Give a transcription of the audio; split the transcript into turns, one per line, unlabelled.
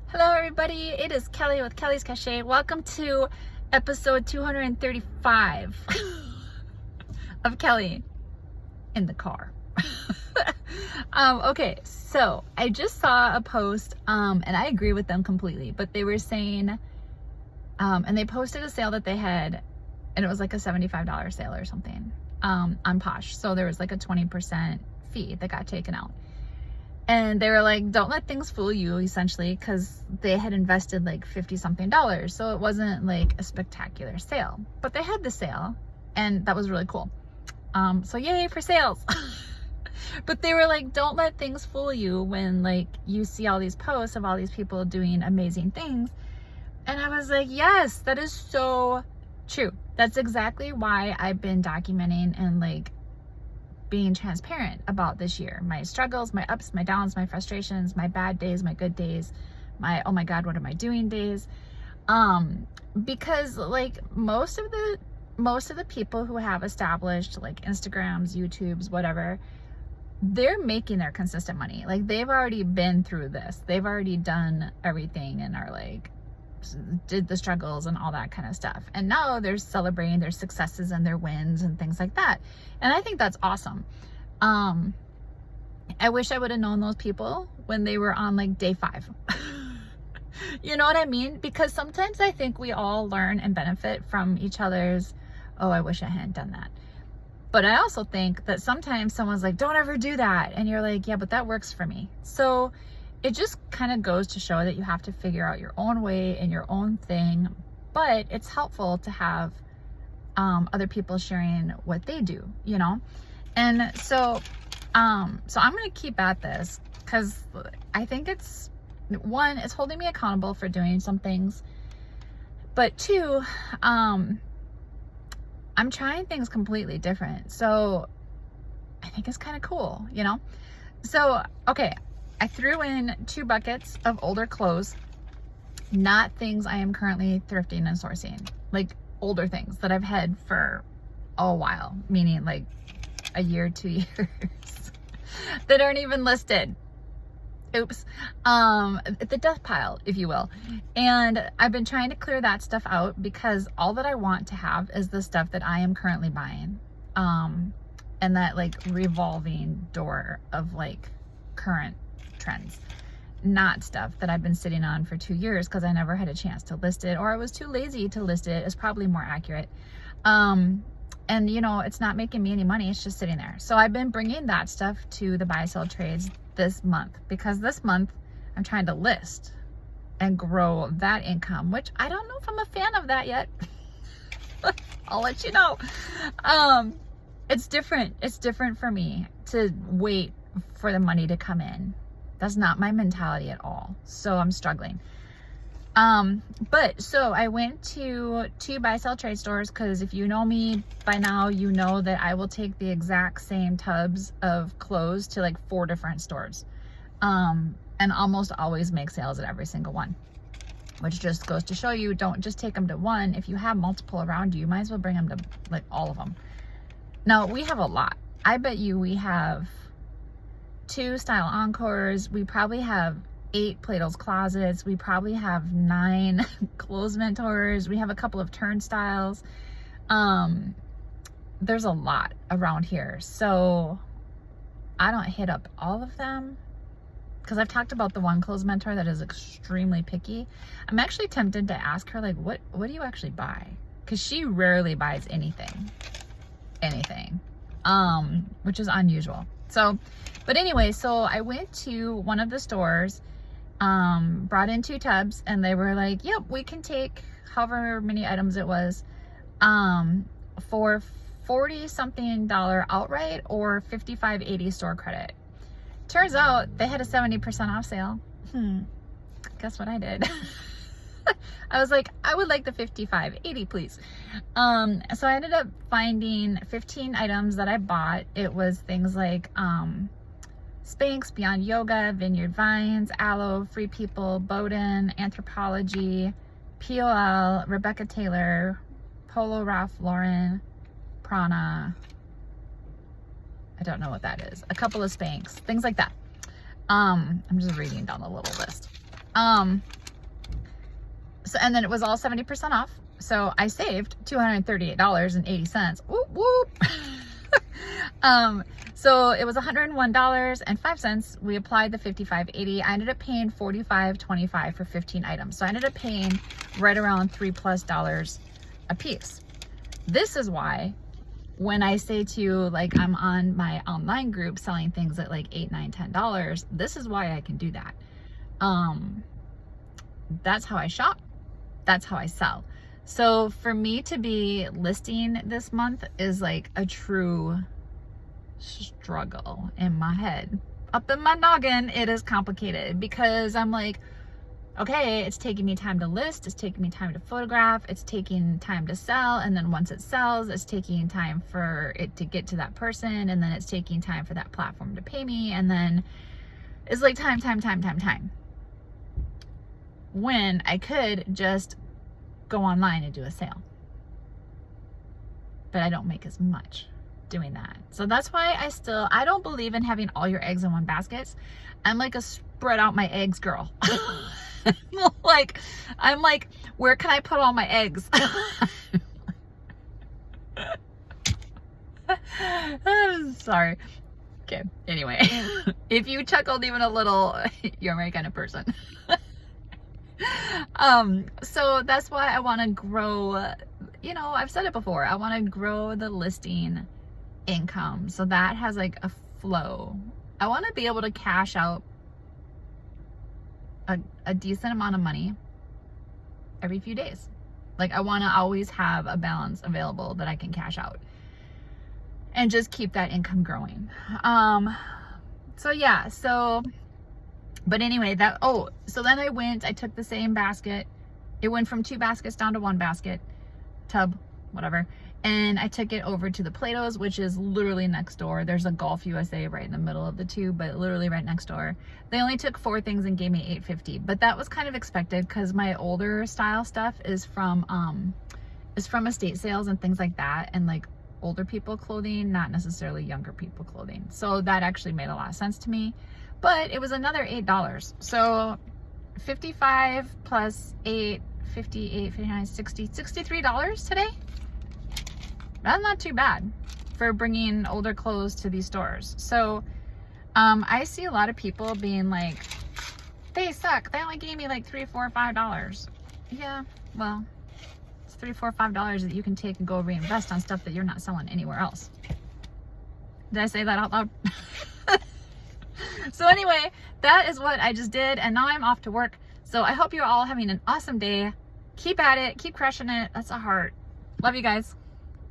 Hello everybody, it is Kelly with Kelly's Cachet. Welcome to episode 235 of Kelly in the car. Okay, so I just saw a post and I agree with them completely, but they were saying, and they posted a sale that they had, and it was like a $75 sale or something on Posh. So there was like a 20% fee that got taken out. And they were like, don't let things fool you, essentially, because they had invested like 50 something dollars. So it wasn't like a spectacular sale, but they had the sale and that was really cool. So yay for sales. But they were like, don't let things fool you when like you see all these posts of all these people doing amazing things. And I was like, yes, that is so true. That's exactly why I've been documenting and like being transparent about this year, my struggles, my ups, my downs, my frustrations, my bad days, my good days, my oh my god, what am I doing days. Because like most of the people who have established like Instagrams, YouTubes, whatever, they're making their consistent money. Like they've already been through this, they've already done everything and are like did the struggles and all that kind of stuff, and now they're celebrating their successes and their wins and things like that, and I think that's awesome. I wish I would have known those people when they were on like day 5. You know what I mean? Because sometimes I think we all learn and benefit from each other's, oh, I wish I hadn't done that. But I also think that sometimes someone's like, don't ever do that, and you're like, yeah, but that works for me. So it just kind of goes to show that you have to figure out your own way and your own thing, but it's helpful to have other people sharing what they do, you know? And so I'm going to keep at this because I think it's, one, it's holding me accountable for doing some things, but two, I'm trying things completely different. So I think it's kind of cool, you know? So, okay. I threw in 2 buckets of older clothes, not things I am currently thrifting and sourcing, like older things that I've had for a while, meaning like a year, 2 years, that aren't even listed. Oops. The death pile, if you will. And I've been trying to clear that stuff out because all that I want to have is the stuff that I am currently buying. And that like revolving door of like current trends, not stuff that I've been sitting on for 2 years because I never had a chance to list it, or I was too lazy to list it, is probably more accurate. And you know, it's not making me any money, it's just sitting there. So I've been bringing that stuff to the buy sell trades this month because this month I'm trying to list and grow that income, which I don't know if I'm a fan of that yet. I'll let you know. It's different for me to wait for the money to come in. That's not my mentality at all. So I'm struggling. But so I went to 2 buy sell trade stores because if you know me by now, you know that I will take the exact same tubs of clothes to like 4 different stores. And almost always make sales at every single one, which just goes to show you, don't just take them to one. If you have multiple around you, you might as well bring them to like all of them. Now we have a lot. I bet you we have 2 style encores. We probably have 8 Plato's closets. We probably have 9 clothes mentors. We have a couple of turnstiles. There's a lot around here. So I don't hit up all of them because I've talked about the one clothes mentor that is extremely picky. I'm actually tempted to ask her like, what do you actually buy? Because she rarely buys anything, which is unusual. So, but anyway, so I went to one of the stores, brought in 2 tubs, and they were like, yep, we can take however many items it was, for $40 something outright or $55.80 store credit. Turns out they had a 70% off sale. Guess what I did? I was like, I would like the $55.80, please. So I ended up finding 15 items that I bought. It was things like Spanx, Beyond Yoga, Vineyard Vines, Aloe, Free People, Bowden, Anthropology, POL, Rebecca Taylor, Polo Ralph Lauren, Prana. I don't know what that is. A couple of Spanx, things like that. I'm just reading down the little list. So, and then it was all 70% off. So I saved $238.80. Whoop, whoop. So it was $101.05. We applied the $55.80. I ended up paying $45.25 for 15 items. So I ended up paying right around $3+ a piece. This is why when I say to you, like, I'm on my online group selling things at like $8, $9, $10, this is why I can do that. That's how I shop. That's how I sell. So for me to be listing this month is like a true struggle in my head. Up in my noggin, it is complicated because I'm like, okay, it's taking me time to list, it's taking me time to photograph, it's taking time to sell, and then once it sells, it's taking time for it to get to that person, and then it's taking time for that platform to pay me, and then it's like time. When I could just go online and do a sale. But I don't make as much doing that. So that's why I don't believe in having all your eggs in one basket. I'm like a spread out my eggs girl. I'm like, where can I put all my eggs? I'm sorry. Okay, anyway, if you chuckled even a little, you're my kind of person. So that's why I want to grow, you know, I've said it before, I want to grow the listing income. So that has like a flow. I want to be able to cash out a decent amount of money every few days. Like, I want to always have a balance available that I can cash out and just keep that income growing. So yeah, but anyway, so then I took the same basket. It went from 2 baskets down to 1 basket, tub, whatever. And I took it over to the Plato's, which is literally next door. There's a Golf USA right in the middle of the two, but literally right next door. They only took 4 things and gave me $8.50, but that was kind of expected because my older style stuff is from estate sales and things like that, and like older people clothing, not necessarily younger people clothing. So that actually made a lot of sense to me. But it was another $8. So 55 plus 8, 58, 59, 60, $63 today. That's not too bad for bringing older clothes to these stores. So I see a lot of people being like, they suck. They only gave me like $3, $4, $5. Yeah, well, it's $3, $4, $5 that you can take and go reinvest on stuff that you're not selling anywhere else. Did I say that out loud? So anyway, that is what I just did, and now I'm off to work. So I hope you're all having an awesome day. Keep at it, keep crushing it. That's a heart. Love you guys.